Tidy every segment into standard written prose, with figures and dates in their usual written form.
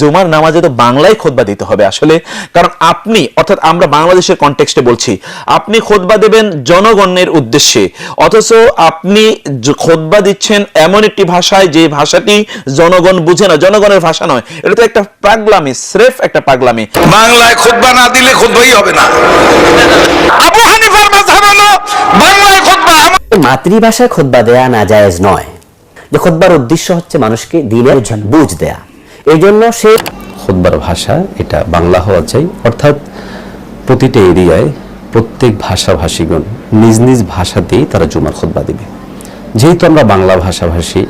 জুমার নামাজে তো বাংলায় খুতবা দিতে হবে আসলে, কারণ আপনি অর্থাৎ আমরা বাংলাদেশের কনটেক্সটে বলছি, আপনি খুতবা দেবেন জনগণের উদ্দেশ্যে, অথচ আপনি খুতবা দিচ্ছেন এমন একটি ভাষায় যে ভাষাটি জনগণ বুঝে না, জনগণের ভাষা নয়। এটা তো একটা পাগলামি, স্রেফ একটা পাগলামি। বাংলায় খুতবা না দিলে খুতবাই হবে না। আবু হানিফার মাযহাব হলো বাংলায় খুতবা। মাতৃভাষায় খুতবা দেয়া নাজায়েজ নয়, যে খুতবার উদ্দেশ্য হচ্ছে মানুষকে দ্বীনের বুঝ দেয়া। এই জন্য সে খুতবার ভাষা এটা বাংলা হওয়া চাই, অর্থাৎ প্রতিটা এরিয়ায় প্রত্যেক ভাষাভাষীগণ নিজ নিজ ভাষাতেই তারা জুমার খুতবা দিবে। যেহেতু আমরা বাংলা ভাষাভাষী,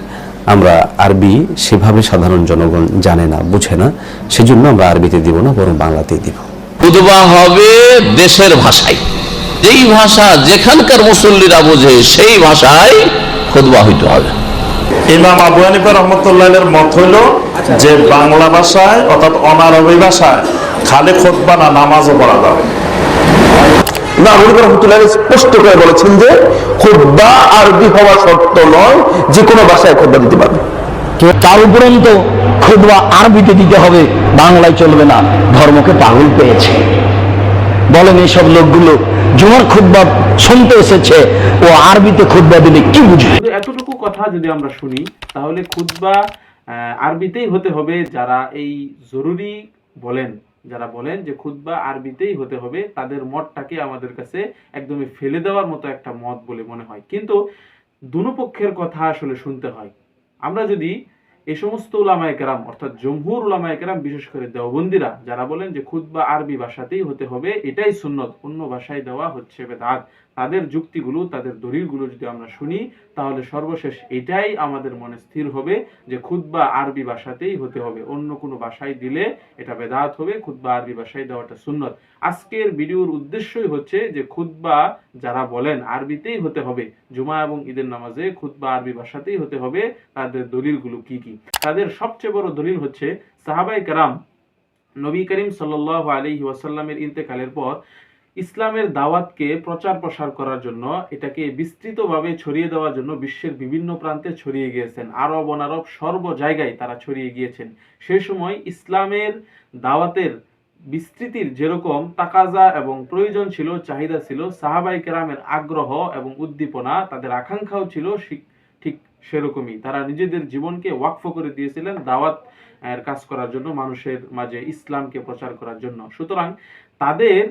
আমরা আরবি সেভাবে সাধারণ জনগণ জানে না, বুঝে না, সেজন্য আমরা আরবিতে দিব না, বরং বাংলাতেই দিব। খুতবা হবে দেশের ভাষায়, যেই ভাষা যেখানকার মুসল্লিরা বোঝে সেই ভাষায় খুতবা হইতে হবে। ইমাম আবু হানিফা রহমতুল্লাহের মত হইল যে বাংলা ভাষায় অর্থাৎ অনারবি ভাষায় খালি খুতবা না, নামাজও পড়া যাবে। ইমাম আবু হানিফা রহমতুল্লাহ স্পষ্ট করে বলেছেন যে খুতবা আরবি হওয়া শর্ত নয়, যে কোনো ভাষায় খুতবা দিতে পারবে। তার উপরন্ত খুতবা আরবিতে দিতে হবে, বাংলায় চলবে না। ধর্মকে পাগল পেয়েছে। বলেন এইসব লোকগুলো জুমার খুতবা শুনতে এসেছে, ও আরবিতে খুতবা দিলে কি বুঝবে? এতটুকু কথা যদি আমরা শুনি তাহলে খুতবা আরবিতেই হতে হবে। যারা এই জরুরি বলেন, যারা বলেন যে খুতবা আরবিতেই হতে হবে, তাদের মতটাকে আমাদের কাছে একদমই ফেলে দেওয়ার মতো একটা মত বলে মনে হয়। কিন্তু দুনো পক্ষের কথা আসলে শুনতে হয়। আমরা যদি এই সমস্ত উলামায়ে কেরাম অর্থাৎ জমহুর উলামায়ে কেরাম, বিশেষ করে দেওবন্দীরা যারা বলেন যে খুতবা আরবি ভাষাতেই হতে হবে, এটাই সুন্নত, অন্য ভাষায় দেওয়া হচ্ছে বেদাত, তাদের যুক্তিগুলো, তাদের দলিলগুলো যদি আমরা শুনি তাহলে সর্বশেষ এটাই আমাদের মনে স্থির হবে যে খুতবা আরবি ভাষাতেই হতে হবে, অন্য কোনো ভাষায় দিলে এটা বেদাত হবে, খুতবা আরবি ভাষায় দেওয়াটা সুন্নত। আজকের ভিডিওর উদ্দেশ্যই হচ্ছে যে খুতবা যারা বলেন আরবিতেই হতে হবে, জুমা এবং ঈদের নামাজে খুতবা আরবি ভাষাতেই হতে হবে, তাদের দলিলগুলো কি কি। তাদের সবচেয়ে বড় দলিল হচ্ছে সাহাবায়ে কেরাম নবী করিম সাল্লাল্লাহু আলাইহি ওয়াসাল্লামের ইন্তেকালের পর ইসলামের দাওয়াতকে প্রচার প্রসার করার জন্য, এটাকে বিস্তৃতভাবে ছড়িয়ে দেওয়ার জন্য বিশ্বের বিভিন্ন প্রান্তে ছড়িয়ে গিয়েছেন। আরব অনারব সর্ব জায়গায় তারা ছড়িয়ে গিয়েছেন। সেই সময় ইসলামের দাওয়াতের বিস্তৃতির যেরকম তাকাজা এবং প্রয়োজন ছিল, চাহিদা ছিল, সাহাবায়ে কেরামের আগ্রহ এবং উদ্দীপনা, তাদের আকাঙ্ক্ষাও ছিল ঠিক সেরকমই। তারা নিজেদের জীবনকে ওয়াকফ করে দিয়েছিলেন দাওয়াত এর কাজ করার জন্য, মানুষের মাঝে ইসলামকে প্রচার করার জন্য। সুতরাং তাদের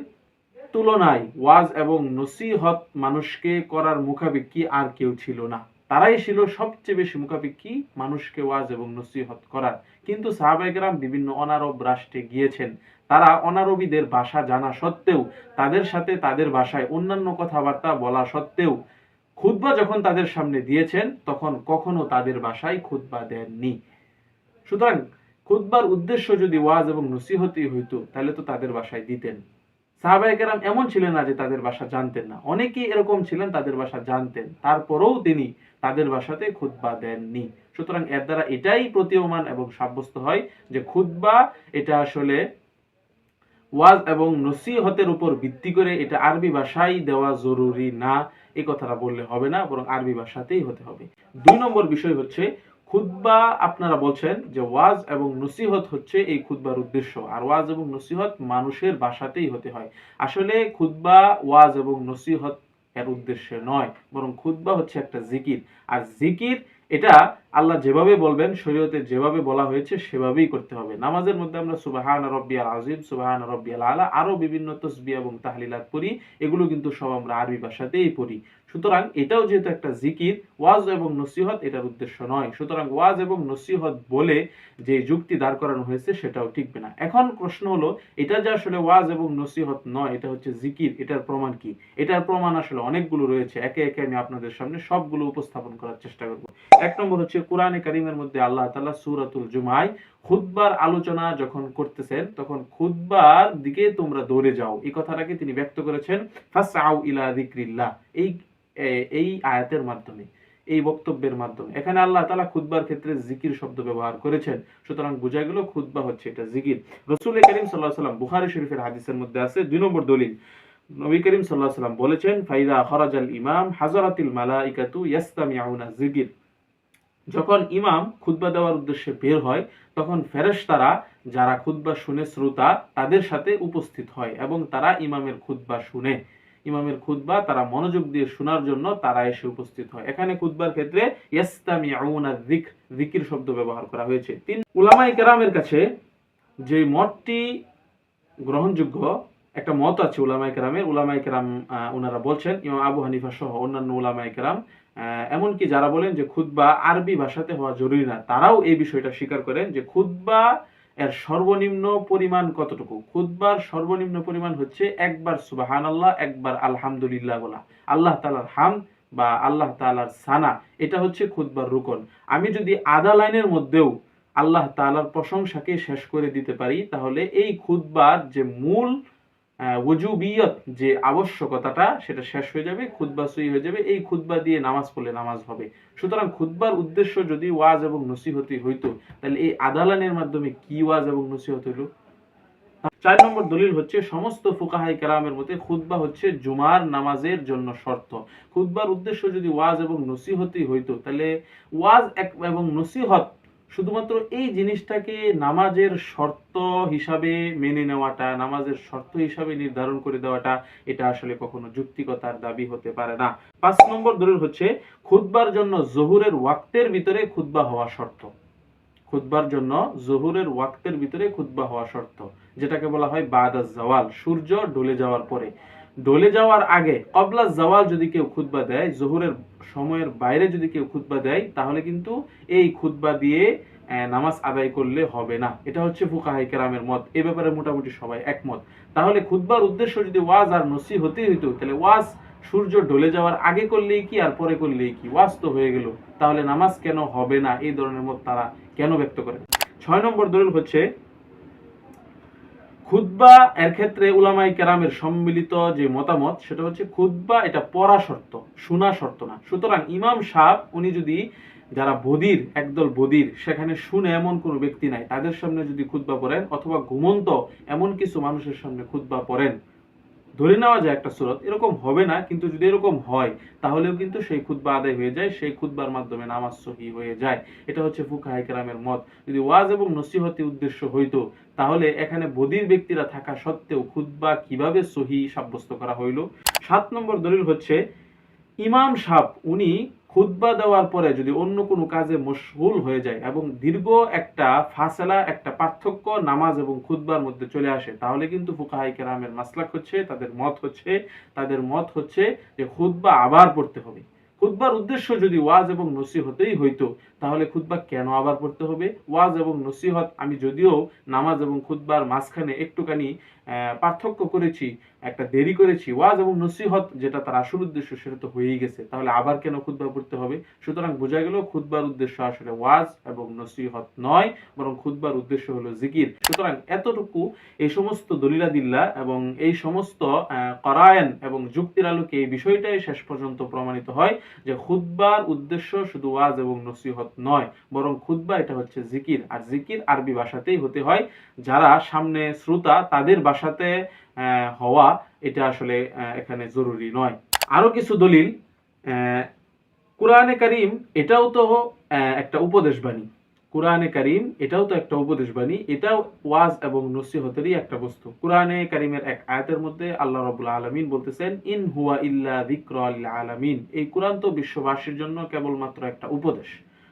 তুলনায় ওয়াজ এবং নসিহত মানুষকে করার মুখাপেক্ষী আর কেউ ছিল না। তারাই ছিল সবচেয়ে বেশি মুখাপেক্ষী মানুষকে ওয়াজ এবং নসিহত করার। কিন্তু সাহাবায়ে কেরাম বিভিন্ন অনারব রাষ্ট্রে গিয়েছেন। তারা অনারবীদের ভাষা জানা সত্ত্বেও, তাদের সাথে তাদের ভাষায় অন্যান্য কথাবার্তা বলা সত্ত্বেও খুতবা যখন তাদের সামনে দিয়েছেন তখন কখনো তাদের ভাষায় খুতবা দেননি। সুতরাং খুতবার উদ্দেশ্য যদি ওয়াজ এবং নসিহতই হইতো তাহলে তো তাদের ভাষায় দিতেন। সাহাবায়ে কেরাম এমন ছিলেন না যে তাদের ভাষা জানতেন না, অনেকেই এরকম ছিলেন তাদের ভাষা জানতেন, তারপরেও তিনি তাদের ভাষাতে খুতবা দেননি। সুতরাং এর দ্বারা এটাই প্রতীয়মান এবং সাব্যস্ত হয় যে খুতবা এটা আসলে ওয়াজ এবং নসিহতের উপর ভিত্তি করে এটা আরবি ভাষায় দেওয়া জরুরি না, এই কথাটা বললে হবে না, বরং আরবি ভাষাতেই হতে হবে। 2 নম্বর বিষয় হচ্ছে খুতবা, আপনারা বলছেন যে ওয়াজ এবং নসিহত হচ্ছে এই খুতবার উদ্দেশ্য, আর ওয়াজ এবং নসিহত মানুষের ভাষাতেই হতে হয়। আসলে খুতবা ওয়াজ এবং নসিহত এর উদ্দেশ্যে নয়, বরং খুতবা হচ্ছে একটা জিকির। আর জিকির এটা আল্লাহ যেভাবে বলবেন, শরীয়তে যেভাবে বলা হয়েছে সেভাবেই করতে হবে। নামাজের মধ্যে আমরা সুবহান রাব্বিয়াল আযীম, সুবহান রাব্বিয়াল আলা, আরো বিভিন্ন তাসবিহ এবং তাহলিলাত পড়ি, এগুলো কিন্তু সব আমরা আরবি ভাষাতেই পড়ি। সুতরাং এটাও যেহেতু একটা জিকির, ওয়াজ এবং নসিহত এটার উদ্দেশ্য নয়। সুতরাং ওয়াজ এবং নসিহত বলে যে যুক্তি দাঁড় করানো হয়েছে সেটাও ঠিকবে না। এখন প্রশ্ন হলো, এটা যে আসলে ওয়াজ এবং নসিহত নয়, এটা হচ্ছে জিকির, এটার প্রমাণ কি? এটার প্রমাণ আসলে অনেকগুলো রয়েছে, একে একে আমি আপনাদের সামনে সবগুলো উপস্থাপন করার চেষ্টা করব। 1 নম্বর হচ্ছে কোরআনে কারীমের মধ্যে আল্লাহ তাআলা সূরাতুল জুমায় খুতবার আলোচনা যখন করতেছেন তখন খুতবার দিকে তোমরা দৌড়ে যাও, এই কথাটাকে তিনি ব্যক্ত করেছেন ফাসআউ ইলা যিকরিল্লাহ, এই আয়াতের মাধ্যমে, এই বক্তব্যের মাধ্যমে। এখানে আল্লাহ তাআলা খুতবার ক্ষেত্রে জিকির শব্দ ব্যবহার করেছেন। সুতরাং বোঝা গেল খুতবা হচ্ছে এটা জিকির। রাসূল করিম সাল্লাল্লাহু আলাইহি ওয়াসাল্লাম বুখারী শরীফের হাদিসের মধ্যে আছে 2 নম্বর দলিল, নবী করিম সাল্লাল্লাহু আলাইহি ওয়াসাল্লাম বলেছেন ফাইদা খারাজাল ইমাম হাজারাতিল মালাইকাতু ইয়াসতামিউনা যিকির, যখন ইমাম খুতবা দেওয়ার উদ্দেশ্যে বের হয় তখন ফেরেশতারা যারা খুতবা শুনে শ্রোতা তাদের সাথে উপস্থিত হয় এবং তারা ইমামের খুতবা শুনে, ইমামের খুতবা তারা মনোযোগ দিয়ে শোনার জন্য তারা এসে উপস্থিত হয়। এখানে খুতবার ক্ষেত্রে ইস্তামিউনা যিকর শব্দ ব্যবহার করা হয়েছে। উলামায়ে কেরামের কাছে যে মতটি গ্রহণযোগ্য, একটা মত আছে উলামায়ে কেরামের, উলামায়ে কেরাম ওনারা বলছেন, ইমাম আবু হানিফা সহ অন্যান্য উলামায়ে কেরাম, এমনকি যারা বলেন যে খুতবা আরবি ভাষাতে হওয়া জরুরি না, তারাও এই বিষয়টা স্বীকার করেন যে খুতবা এর সর্বনিম্ন পরিমাণ কতটুকু। খুতবার সর্বনিম্ন পরিমাণ হচ্ছে একবার সুবহানাল্লাহ, একবার আলহামদুলিল্লাহ বলা, আল্লাহ তাআলার হামদ বা আল্লাহ তাআলার সানা, এটা হচ্ছে খুতবার রুকন। আমি যদি আধা লাইনের মধ্যেও আল্লাহ তাআলার প্রশংসাকে শেষ করে দিতে পারি, তাহলে এই খুতবার যে মূল ওয়াজুবিয়ত, যে আবশ্যকতাটা, সেটা শেষ হয়ে যাবে, খুতবা সহি হয়ে যাবে। এই খুতবা দিয়ে নামাজ পড়লে নামাজ হবে। সুতরাং খুতবার উদ্দেশ্য যদি ওয়াজ এবং নসিহতি হইতো, তাহলে এই আদালানের মাধ্যমে কি ওয়াজ এবং নসিহত হইল? 4 নম্বর দলিল হচ্ছে, সমস্ত ফুকাহায়ে কেরামের মতে খুতবা হচ্ছে জুমার নামাজের জন্য শর্ত। খুতবার উদ্দেশ্য যদি ওয়াজ এবং নসিহতি হইতো, তাহলে ওয়াজ এবং নসিহত শুধুমাত্র এই জিনিসটাকে নামাজের শর্ত হিসাবে মেনে নেওয়াটা, নামাজের শর্ত হিসাবে নির্ধারণ করে দেওয়াটা, এটা আসলে কখনো যুক্তিকতার দাবি হতে পারে না। 5 নম্বর দলিল হচ্ছে, খুতবার জন্য জোহরের ওয়াক্তের ভিতরে খুতবা হওয়া শর্ত। খুতবার জন্য জোহরের ওয়াক্তের ভিতরে খুতবা হওয়া শর্ত, যেটাকে বলা হয় বাদাজ জাওয়াল, সূর্য ডলে যাওয়ার পরে। ডলে যাওয়ার আগে কবলা জাওয়াল যদি কেউ খুতবা দেয়, জোহরের সময়ের বাইরে যদি কেউ খুতবা দেয়, তাহলে কিন্তু এই খুতবা দিয়ে নামাজ আদায় করলে হবে না। এটা হচ্ছে ফুকাহায়ে কেরামের মত। এই ব্যাপারে মোটামুটি সবাই একমত। তাহলে খুতবার উদ্দেশ্য যদি ওয়াজ আর নসিহতই হইতো, তাহলে ওয়াজ সূর্য ঢলে যাওয়ার আগে করলেই কি আর পরে করলেই কি, ওয়াজ তো হয়ে গেল, তাহলে নামাজ কেন হবে না? এই ধরনের মত তারা কেন ব্যক্ত করেন? 6 নম্বর দলিল হচ্ছে, খুতবা এর ক্ষেত্রে উলামায়ে কেরামের সম্মিলিত যে মতামত, সেটা হচ্ছে খুতবা এটা পড়া শর্ত, শোনা শর্ত না। সুতরাং ইমাম সাহেব উনি যদি, যারা বদির, একদল বদির, সেখানে শুনে এমন কোনো ব্যক্তি নাই, তাদের সামনে যদি খুতবা পড়েন, অথবা ঘুমন্ত এমন কিছু মানুষের সামনে খুতবা পড়েন, ধরে নেওয়া যায় একটা সুরত, এরকম হবে না, কিন্তু যদি এরকম হয় তাহলেও কিন্তু সেই খুতবা আদায় হয়ে যায়, সেই খুতবার মাধ্যমে নামাজ সহি হয়ে যায়। এটা হচ্ছে ফুকাহায়ে কেরামের মত। যদি ওয়াজ এবং নসিহতি উদ্দেশ্য হইতো, তাহলে এখানে বদির ব্যক্তিরা থাকা সত্ত্বেও খুতবা কিভাবে সহি সাব্যস্ত করা হইল? 7 নম্বর দলিল হচ্ছে, ইমাম সাহেব উনি খুতবা দেওয়ার পরে যদি অন্য কোনো কাজে মশগুল হয়ে যায় এবং দীর্ঘ একটা ফাসলা, একটা পার্থক্য নামাজ এবং খুতবার মধ্যে চলে আসে, তাহলে কিন্তু ফুকাহায়ে কেরামের মাসলাক হচ্ছে, তাদের মত হচ্ছে যে খুতবা আবার পড়তে হবে। খুতবার উদ্দেশ্য যদি ওয়াজ এবং নসিহতই হইতো, তাহলে খুতবা কেন আবার পড়তে হবে? ওয়াজ এবং নসিহত আমি যদিও নামাজ এবং খুতবার মাঝখানে একটুখানি পার্থক্য করেছি, একটা দেরি করেছি, ওয়াজ এবং নসিহত যেটা তার আসল উদ্দেশ্য সেটা তো হয়েই গেছে, তাহলে আবার কেন খুতবা পড়তে হবে? সুতরাং বোঝা গেল খুতবার উদ্দেশ্য আসলে ওয়াজ এবং নসিহত নয়, বরং খুতবার উদ্দেশ্য হলো জিকির। সুতরাং এতটুকু এই সমস্ত দলিলাদিল্লা এবং এই সমস্ত করায়ন এবং যুক্তির আলোকে এই বিষয়টাই শেষ পর্যন্ত প্রমাণিত হয় যে খুতবার উদ্দেশ্য শুধু ওয়াজ এবং নসিহত নয়, বরং খুতবা এটা হচ্ছে জিকির, আর জিকির আরবি ভাষাতেই হতে হয়। যারা সামনে শ্রোতা তাদের ভাষাতে হওয়া এটা আসলে এখানে জরুরি নয়। আরো কিছু দলিল, কুরআনে কারীম এটাও তো একটা উপদেশ বাণী, কুরআনে কারীম এটাও তো একটা উপদেশ বাণী, এটাও ওয়াজ এবং নসিহতেরই একটা বস্তু। কুরআনে কারীমের এক আয়াতের মধ্যে আল্লাহ রাব্বুল আলামিন বলতেছেন, ইন হুয়া ইল্লা যিকরা লিল আলামিন, এই কুরআন তো বিশ্ববাসীর জন্য কেবলমাত্র একটা উপদেশ।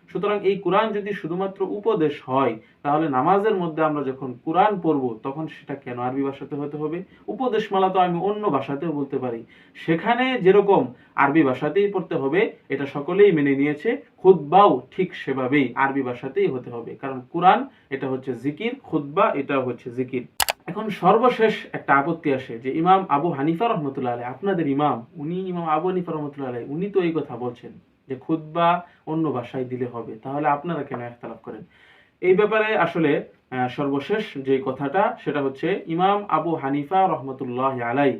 সুতরাং এই কোরআন যদি শুধুমাত্র উপদেশ হয়, তাহলে নামাজের মধ্যে আমরা যখন কোরআন পড়ব তখন সেটা কেন আরবি ভাষাতে হতে হবে? উপদেশ মালা তো আমি অন্য ভাষাতেও বলতে পারি, সেখানে যেরকম আরবি ভাষাতেই পড়তে হবে এটা সকলেই মেনে নিয়েছে। খুতবাও ঠিক সেভাবেই আরবি ভাষাতেই হতে হবে, কারণ কোরআন এটা হচ্ছে জিকির, খুতবা এটা হচ্ছে জিকির। এখন সর্বশেষ একটা আপত্তি আসে যে ইমাম আবু হানিফা রহমতুল্লাহ আলাইহি, আপনাদের ইমাম, ইমাম আবু হানিফা রহমতুল্লাহ আলাইহি উনি তো এই কথা বলছেন যে খুতবা অন্য ভাষায় দিলে হবে, তাহলে আপনারা কেন ইখতিলাফ করেন? এই ব্যাপারে আসলে সর্বশেষ যে কথাটা সেটা হচ্ছে, ইমাম আবু হানিফা রহমতুল্লাহ আলাইহি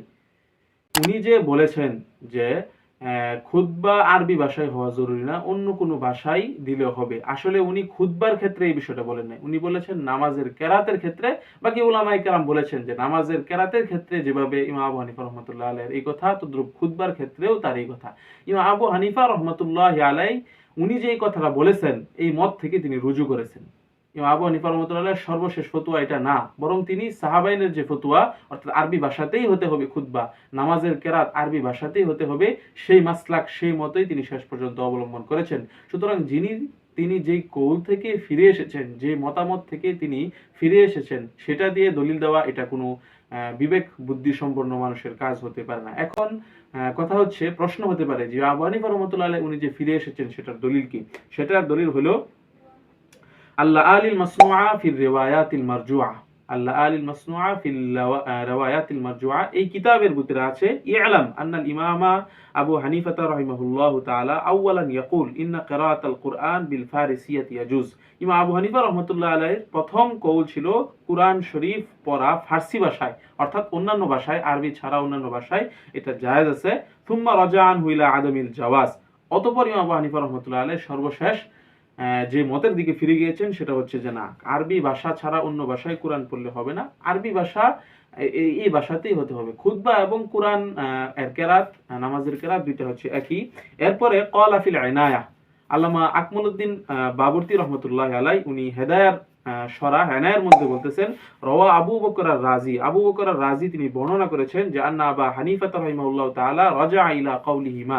উনি যে বলেছেন যে খুতবা আরবি ভাষায় হওয়া জরুরি না, অন্য কোনো ভাষায় দিলেও হবে, আসলে উনি খুতবার ক্ষেত্রে এই বিষয়টা বলেন নাই। উনি বলেছেন নামাজের কেরাতের ক্ষেত্রে। বাকি উলামায়ে কেরাম বলেছেন যে নামাজের কেরাতের ক্ষেত্রে যেভাবে ইমাম আবু হানিফা রহমতুল্লাহ আলাইহির এই কথা, তদ্রুপ খুতবার ক্ষেত্রেও তার এই কথা। ইমাম আবু হানিফা রহমতুল্লাহ আলাইহি উনি যে এই কথাটা বলেছেন এই মত থেকে তিনি রুজু করেছেন। ইমাম আবু হানিফা রাহমাতুল্লাহ সর্বশেষ ফতোয়া এটা না, বরং তিনি সাহাবাইনের যে ফতোয়া অর্থাৎ আরবি ভাষাতেই হতে হবে খুতবা, নামাজের কেরাত আরবি ভাষাতেই হতে হবে, সেই মাসলাক সেই মতই তিনি শেষ পর্যন্ত অবলম্বন করেছেন। সুতরাং তিনি যেই কৌল থেকে ফিরে এসেছেন, যে মতামত থেকে তিনি ফিরে এসেছেন, সেটা দিয়ে দলিল দেওয়া এটা কোনো বিবেক বুদ্ধি সম্পন্ন মানুষের কাজ হতে পারে না। এখন কথা হচ্ছে, প্রশ্ন হতে পারে যে আবু হানিফা রাহমাতুল্লাহ আলাইহি উনি যে ফিরে এসেছেন সেটার দলিল কি? সেটার দলিল হলো আল্লাহ আলিল মাসনুআ ফির রিওয়ায়াতিল মারজুআ, আল্লাহ আলিল মাসনুআ ফিল রিওয়ায়াতিল মারজুআ এই কিতাবের ভিতরে আছে ইআলাম আন্নাল ইমামা আবু হানিফা রাহিমাহুল্লাহু তাআলা আউয়ালান ইয়াকুল ইন্না কিরাআতাল কুরআন বিল ফারিসিয়াতি ইয়াজুজ। ইমাম আবু হানিফা রাহমাতুল্লাহ আলাইহির প্রথম কওল ছিল কুরআন শরীফ পড়া ফার্সি ভাষায় অর্থাৎ অন্যান্য ভাষায়, আরবি ছাড়া অন্যান্য ভাষায় এটা জায়েজ আছে। সুম্মা রাজাআনহু ইলা আদামিল জাওয়াজ, অতঃপর ইমাম আবু হানিফা রাহমাতুল্লাহ আলাইহি সর্বশেষ যে মতের দিকে ফিরে গিয়েছেন সেটা হচ্ছে যে না, আরবি ভাষা ছাড়া অন্য ভাষায় কোরআন পড়লে হবে না, আরবি ভাষা এই ভাষাতেই হতে হবে। খুতবা এবং কোরআন এর কেরাত, নামাজের কেরাত দুইটা হচ্ছে একই। এরপরে ক্বালা ফিল ইনায়া, আল্লামা আকমলউদ্দিন বাবরতি রহমতুল্লাহ আলাই উনি হেদায়ার শরাহ ইনায়ার মধ্যে বলতেছেন রওয়া আবু বকর আর-রাজি, আবু বকর আর-রাজি তিনি বর্ণনা করেছেন যে আন্না আবা হানিফা রাহিমাহুল্লাহ তাআলা রাজা ইলা কাউলিহিমা,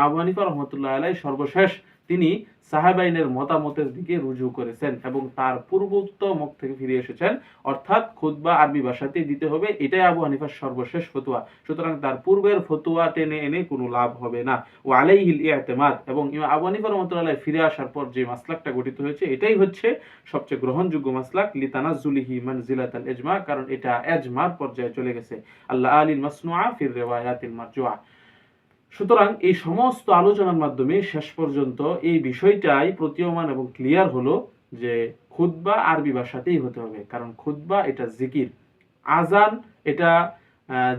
আবু হানিফা রহমতুল্লাহ আলাই সর্বশেষ তিনি সাহাবাইনের মতামতের দিকে রুজু করেছেন এবং তার পূর্বোক্ত মত থেকে ফিরে এসেছেন, অর্থাৎ খুতবা আরবি ভাষাতেই দিতে হবে, এটাই আবু হানিফার সর্বশেষ ফতোয়া। সুতরাং তার পূর্বের ফতোয়া টেনে এনে কোনো লাভ হবে না। ও আলাইহিল ইতিমাদ, এবং ইমাম আবু হানিফা রাহমাতুল্লাহ ফিরে আসার পর যে মাসলাকটা গঠিত হয়েছে এটাই হচ্ছে সবচেয়ে গ্রহণযোগ্য মাসলাক লিতানাজ্জুলিহি মানজিলাতাল ইজমা, কারণ এটা ইজমার পর্যায়ে চলে গেছে। আল্লাহ আলিল মাসনুআ ফির রিওয়ায়াতিল মারজুআ। সুতরাং এই সমস্ত আলোচনার মাধ্যমে শেষ পর্যন্ত এই বিষয়টাই প্রতীয়মান এবং ক্লিয়ার হলো যে খুতবা আরবি ভাষাতেই হতে হবে, কারণ খুতবা এটা জিকির, আজান এটা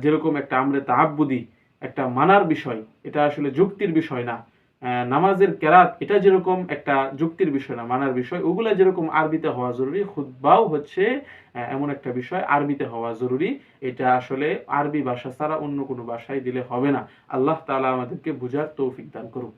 যেরকম একটা আমরে তাআব্বুদি একটা মানার বিষয়, এটা আসলে যুক্তির বিষয় না। নামাজের কেরাত এটা যেরকম একটা যুক্তির বিষয় না, মানার বিষয়, ওগুলা যেরকম আরবিতে হওয়া জরুরি, খুতবাও হচ্ছে এমন একটা বিষয় আরবিতে হওয়া জরুরি। এটা আসলে আরবি ভাষা ছাড়া অন্য কোনো ভাষায় দিলে হবে না। আল্লাহ তাআলা আমাদেরকে বুঝার তৌফিক দান করুন।